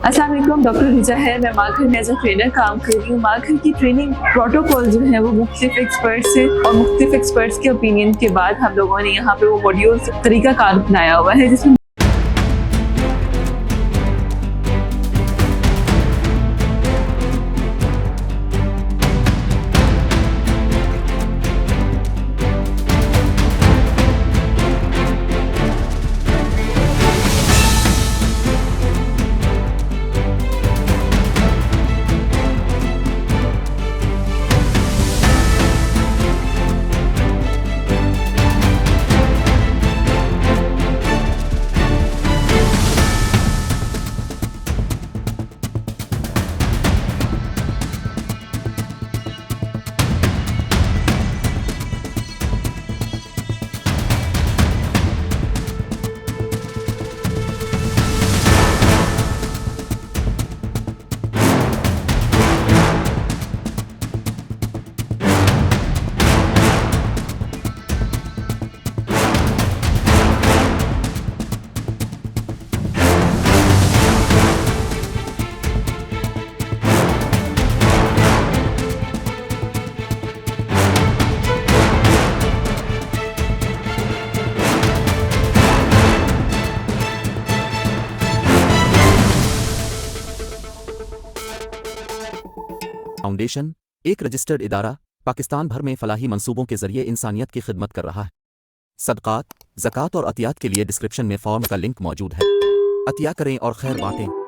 अस्सलाम वालेकुम, डॉक्टर रिजा है। मैं माघर में एज अ ट्रेनर काम कर रही हूँ। माघर की ट्रेनिंग प्रोटोकॉल जो है वो मुख्तलिफ एक्सपर्ट से और मुख्तलिफ एक्सपर्ट्स के ओपिनियन के बाद हम लोगों ने यहाँ पे वो मॉड्यूल तरीका कार बनाया हुआ है जिसमें फाउंडेशन एक रजिस्टर्ड इदारा पाकिस्तान भर में फलाही मंसूबों के जरिए इंसानियत की खिदमत कर रहा है। सदकात, ज़कात और अतियात के लिए डिस्क्रिप्शन में फॉर्म का लिंक मौजूद है। अतिया करें और खैर बांटें।